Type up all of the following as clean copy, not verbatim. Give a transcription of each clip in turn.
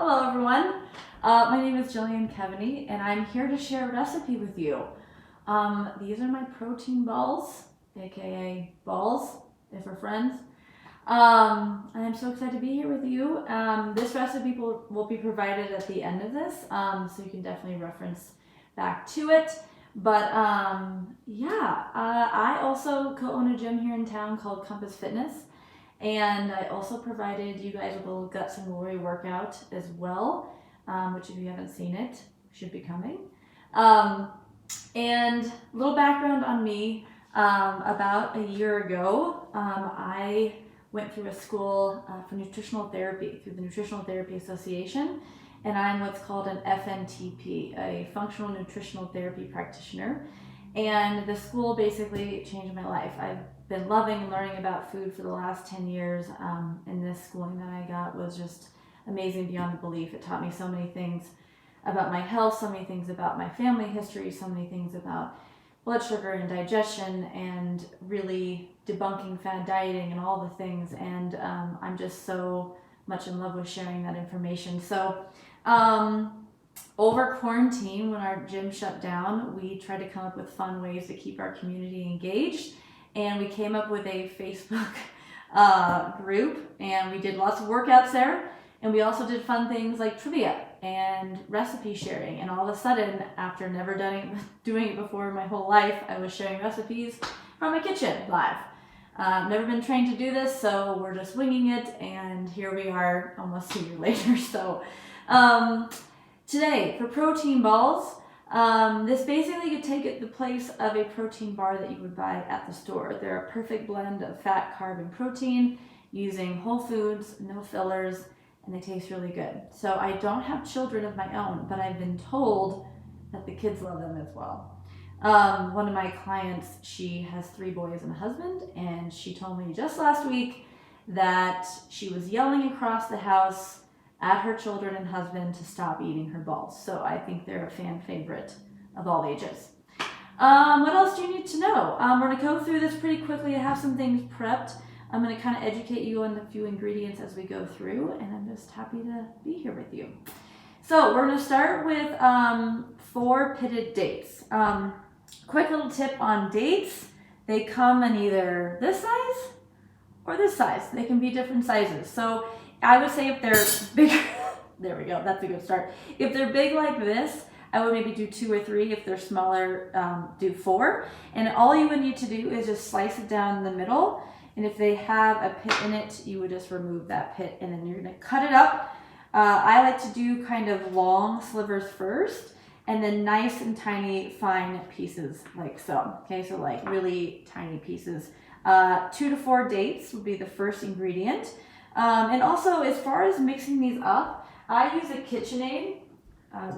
Hello everyone, my name is Jillian Keaveny and I'm here to share a recipe with you. These are my protein balls, aka balls, if we're friends. I'm so excited to be here with you. This recipe will be provided at the end of this, so you can definitely reference back to it. But I also co-own a gym here in town called Compass Fitness. And I also provided you guys with a little Guts and Glory workout as well, which if you haven't seen it, should be coming. And a little background on me, about a year ago, I went through a school for nutritional therapy through the Nutritional Therapy Association, and I'm what's called an FNTP, a Functional Nutritional Therapy Practitioner. And the school basically changed my life. I've been loving and learning about food for the last 10 years, and this schooling that I got was just amazing beyond belief. It taught me so many things about my health, so many things about my family history, so many things about blood sugar and digestion, and really debunking fad dieting and all the things. And I'm just so much in love with sharing that information. So over quarantine, when our gym shut down, we tried to come up with fun ways to keep our community engaged. And we came up with a Facebook group, and we did lots of workouts there. And we also did fun things like trivia and recipe sharing. And all of a sudden, after never doing it before my whole life, I was sharing recipes from my kitchen live. Never been trained to do this, so we're just winging it. And here we are almost a year later. So today, for protein balls, this basically could take the place of a protein bar that you would buy at the store. They're a perfect blend of fat, carb, and protein using whole foods, no fillers, and they taste really good. So I don't have children of my own, but I've been told that the kids love them as well. One of my clients, she has 3 boys and a husband, and she told me just last week that she was yelling across the house at her children and husband to stop eating her balls. So I think they're a fan favorite of all ages. What else do you need to know? We're going to go through this pretty quickly. I have some things prepped. I'm going to kind of educate you on a few ingredients as we go through, and I'm just happy to be here with you. So we're going to start with 4 pitted dates. Quick little tip on dates. They come in either this size or this size. They can be different sizes. So I would say if they're bigger, there we go, that's a good start. If they're big like this, I would maybe do 2 or 3. If they're smaller, do 4. And all you would need to do is just slice it down the middle. And if they have a pit in it, you would just remove that pit, and then you're gonna cut it up. I like to do kind of long slivers first, and then nice and tiny fine pieces like so. Okay, so like really tiny pieces. 2 to 4 dates would be the first ingredient. And also, as far as mixing these up, I use a KitchenAid,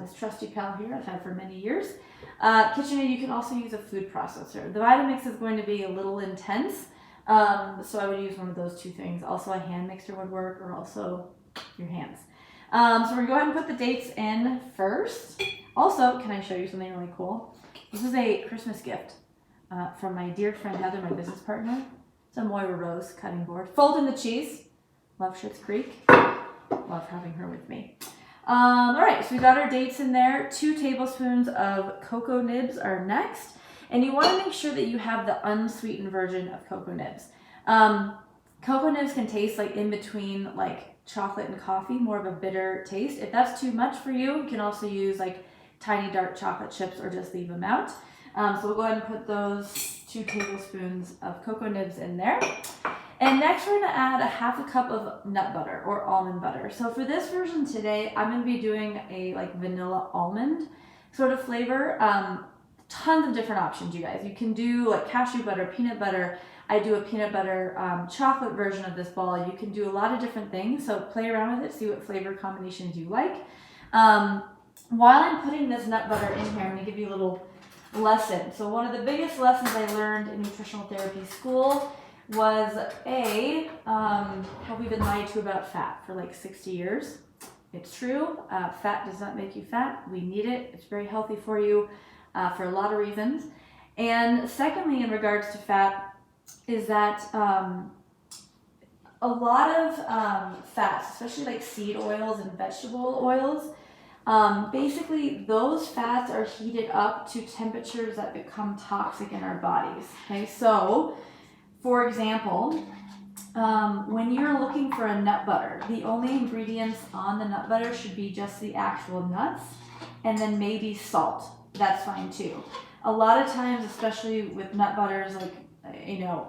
this trusty pal here I've had for many years. KitchenAid, you can also use a food processor. The Vitamix is going to be a little intense, so I would use one of those 2 things. Also, a hand mixer would work, or also your hands. So we're going to go ahead and put the dates in first. Also, can I show you something really cool? This is a Christmas gift from my dear friend Heather, my business partner. It's a Moira Rose cutting board. Fold in the cheese. Love Schitt's Creek. Love having her with me. All right, so we got our dates in there. 2 tablespoons of cocoa nibs are next. And you want to make sure that you have the unsweetened version of cocoa nibs. Cocoa nibs can taste like in between like chocolate and coffee, more of a bitter taste. If that's too much for you, you can also use like tiny dark chocolate chips or just leave them out. So we'll go ahead and put those 2 tablespoons of cocoa nibs in there. And next we're going to add a 1/2 cup of nut butter or almond butter. So for this version today, I'm going to be doing a like vanilla almond sort of flavor. Tons of different options, you guys. You can do like cashew butter, peanut butter. I do a peanut butter chocolate version of this ball. You can do a lot of different things. So play around with it, see what flavor combinations you like. While I'm putting this nut butter in here, I'm going to give you a little lesson. So one of the biggest lessons I learned in nutritional therapy school was how we've been lied to about fat for like 60 years. It's true. Fat does not make you fat. We need it. It's very healthy for you for a lot of reasons. And secondly, in regards to fat, is that a lot of fats, especially like seed oils and vegetable oils, basically those fats are heated up to temperatures that become toxic in our bodies. Okay, so for example, when you're looking for a nut butter, the only ingredients on the nut butter should be just the actual nuts and then maybe salt. That's fine too. A lot of times, especially with nut butters, like,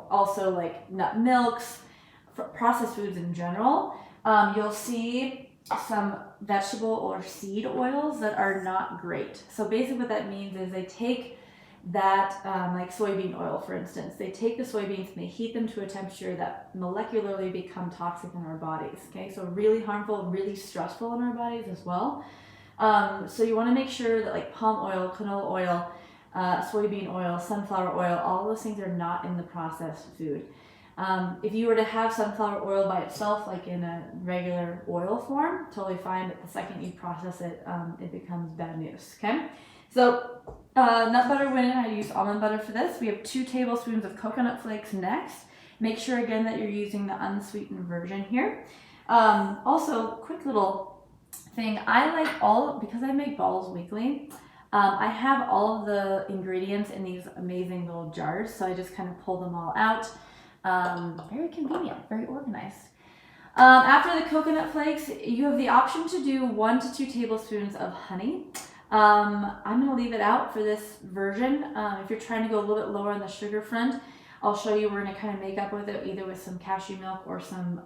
also like nut milks, processed foods in general, you'll see some vegetable or seed oils that are not great. So basically what that means is they take that, like soybean oil, for instance, they take the soybeans and they heat them to a temperature that molecularly become toxic in our bodies. Okay, so really harmful, really stressful in our bodies as well. So you want to make sure that like palm oil, canola oil, soybean oil, sunflower oil, all those things are not in the processed food. If you were to have sunflower oil by itself, like in a regular oil form, totally fine, but the second you process it, it becomes bad news, okay? So nut butter went in, I use almond butter for this. We have 2 tablespoons of coconut flakes next. Make sure again that you're using the unsweetened version here. Also, quick little thing, I like because I make balls weekly, I have all of the ingredients in these amazing little jars, so I just kind of pull them all out. Very convenient, very organized. After the coconut flakes, you have the option to do 1 to 2 tablespoons of honey. I'm going to leave it out for this version. If you're trying to go a little bit lower on the sugar front, I'll show you we're going to kind of make up with it either with some cashew milk or some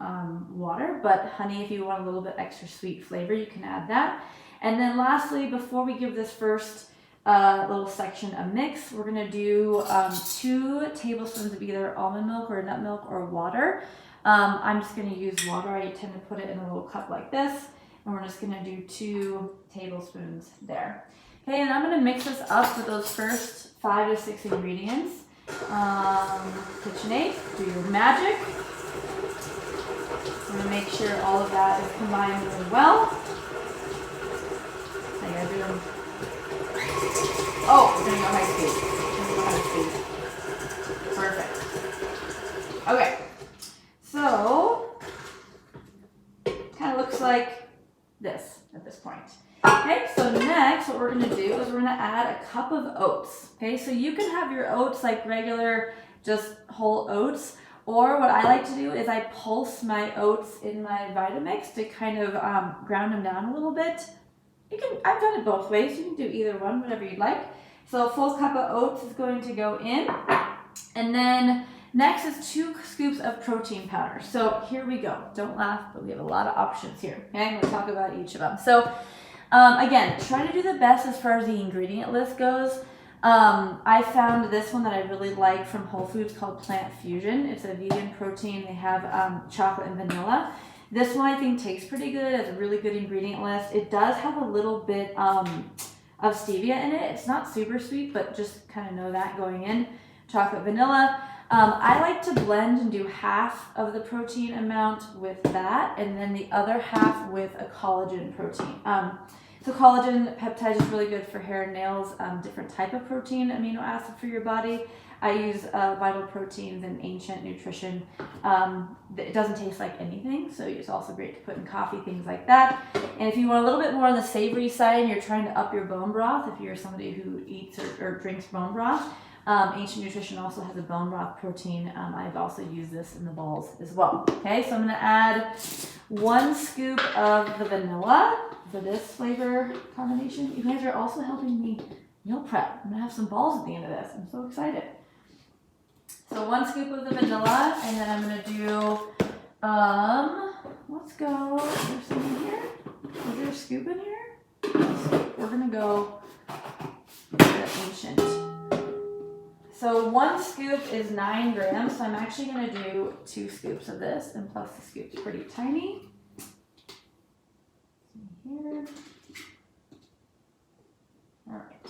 water. But honey, if you want a little bit extra sweet flavor, you can add that. And then lastly, before we give this first little section a mix, we're going to do 2 tablespoons of either almond milk or nut milk or water. I'm just going to use water. I tend to put it in a little cup like this, and we're just going to do 2 tablespoons there. Okay, and I'm going to mix this up with those first 5 to 6 ingredients. KitchenAid, do your magic. I'm going to make sure all of that is combined really well. How you guys doing? Oh, we're gonna go high speed. Perfect. Okay. So, kind of looks like this at this point. Okay, so next what we're gonna do is we're gonna add a cup of oats. Okay, so you can have your oats like regular, just whole oats, or what I like to do is I pulse my oats in my Vitamix to kind of ground them down a little bit. I've done it both ways. You can do either one, whatever you'd like. So a full cup of oats is going to go in. And then next is 2 scoops of protein powder. So here we go. Don't laugh, but we have a lot of options here. Okay, I'm going to talk about each of them. So again, try to do the best as far as the ingredient list goes. I found this one that I really like from Whole Foods called Plant Fusion. It's a vegan protein. They have chocolate and vanilla. This one I think tastes pretty good. It's a really good ingredient list. It does have a little bit of stevia in it. It's not super sweet, but just kind of know that going in. Chocolate, vanilla. I like to blend and do half of the protein amount with that, and then the other half with a collagen protein. So collagen peptides is really good for hair and nails, different type of protein, amino acid for your body. I use Vital Proteins and Ancient Nutrition. It doesn't taste like anything, so it's also great to put in coffee, things like that. And if you want a little bit more on the savory side and you're trying to up your bone broth, if you're somebody who eats or drinks bone broth, Ancient Nutrition also has a bone broth protein. I've also used this in the balls as well. Okay, so I'm going to add 1 scoop of the vanilla for this flavor combination. You guys are also helping me meal prep. I'm going to have some balls at the end of this. I'm so excited. So 1 scoop of the vanilla, and then I'm going to do, let's go, is there some in here? Is there a scoop in here? We're going to go with the Ancient. So 1 scoop is 9 grams, so I'm actually going to do 2 scoops of this, and plus the scoop's pretty tiny. Here. All right.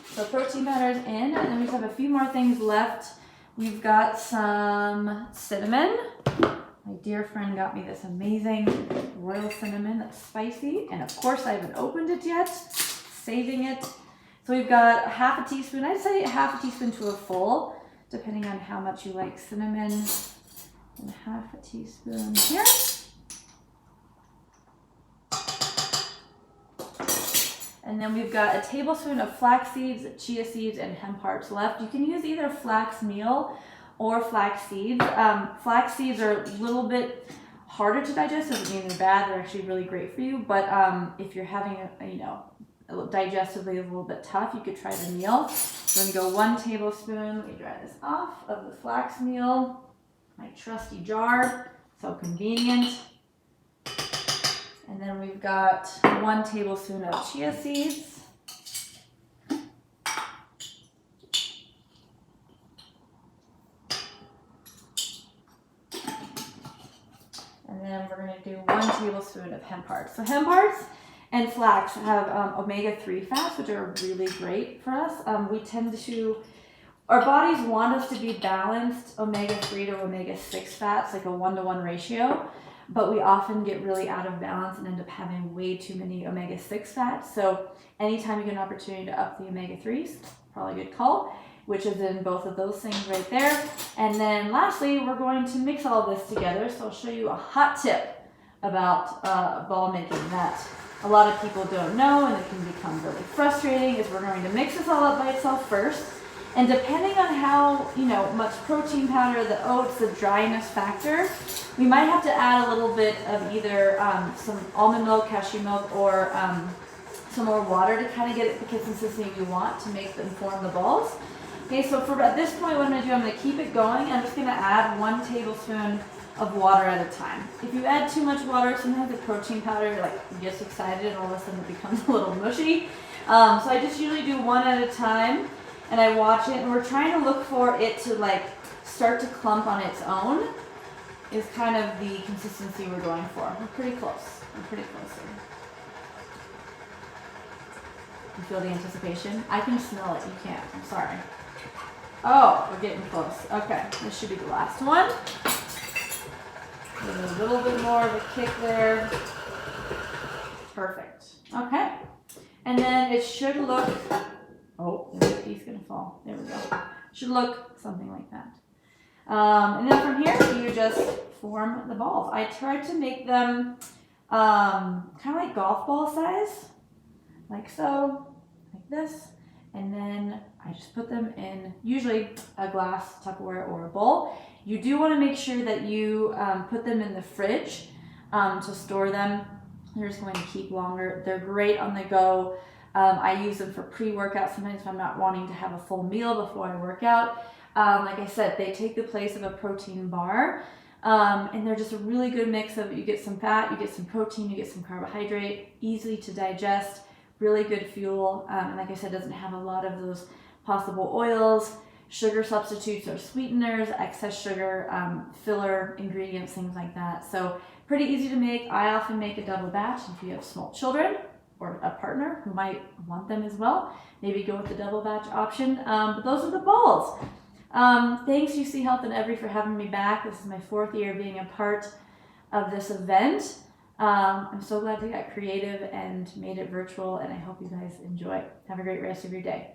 So protein powder is in, and then we just have a few more things left. We've got some cinnamon. My dear friend got me this amazing royal cinnamon that's spicy, and of course I haven't opened it yet, saving it. So we've got a half a teaspoon, I'd say a half a teaspoon to a full, depending on how much you like cinnamon. And half a teaspoon here. And then we've got a tablespoon of flax seeds, chia seeds, and hemp hearts left. You can use either flax meal or flax seeds. Flax seeds are a little bit harder to digest. Doesn't mean they're bad. They're actually really great for you. But if you're having digestively a little bit tough, you could try the meal. So I'm going to go 1 tablespoon. Let me dry this off of the flax meal. My trusty jar, so convenient. And then we've got 1 tablespoon of chia seeds. And then we're going to do 1 tablespoon of hemp hearts. So hemp hearts and flax have omega-3 fats, which are really great for us. Our bodies want us to be balanced omega-3 to omega-6 fats, like a 1-to-1 ratio. But we often get really out of balance and end up having way too many omega-6 fats. So anytime you get an opportunity to up the omega-3s, probably a good call, which is in both of those things right there. And then lastly, we're going to mix all this together. So I'll show you a hot tip about ball making that a lot of people don't know, and it can become really frustrating, is we're going to mix this all up by itself first. And depending on how much protein powder, the oats, the dryness factor, we might have to add a little bit of either some almond milk, cashew milk, or some more water to kind of get it the consistency we want to form the balls. Okay, so at this point, what I'm going to do, I'm going to keep it going. I'm just going to add 1 tablespoon of water at a time. If you add too much water, sometimes the protein powder gets excited and all of a sudden it becomes a little mushy. So I just usually do 1 at a time. And I watch it, and we're trying to look for it to start to clump on its own is kind of the consistency we're going for. We're pretty close. We're pretty close here. You feel the anticipation? I can smell it. You can't. I'm sorry. Oh, we're getting close. Okay, this should be the last one. There's a little bit more of a kick there. Perfect. Okay. And then it should look... Oh, there's a piece going to fall. There we go. Should look something like that. And then from here, you just form the balls. I try to make them kind of like golf ball size, like so, like this. And then I just put them in usually a glass, Tupperware, or a bowl. You do want to make sure that you put them in the fridge to store them. They're just going to keep longer. They're great on the go. I use them for pre-workout sometimes if I'm not wanting to have a full meal before I work out. Like I said, they take the place of a protein bar, and they're just a really good mix of, you get some fat, you get some protein, you get some carbohydrate, easy to digest, really good fuel, and like I said, doesn't have a lot of those possible oils, sugar substitutes or sweeteners, excess sugar, filler ingredients, things like that. So pretty easy to make. I often make a double batch if you have small children or a partner who might want them as well. Maybe go with the double batch option. But those are the balls. Thanks UCHealth and Evre for having me back. This is my 4th year being a part of this event. I'm so glad they got creative and made it virtual, and I hope you guys enjoy. Have a great rest of your day.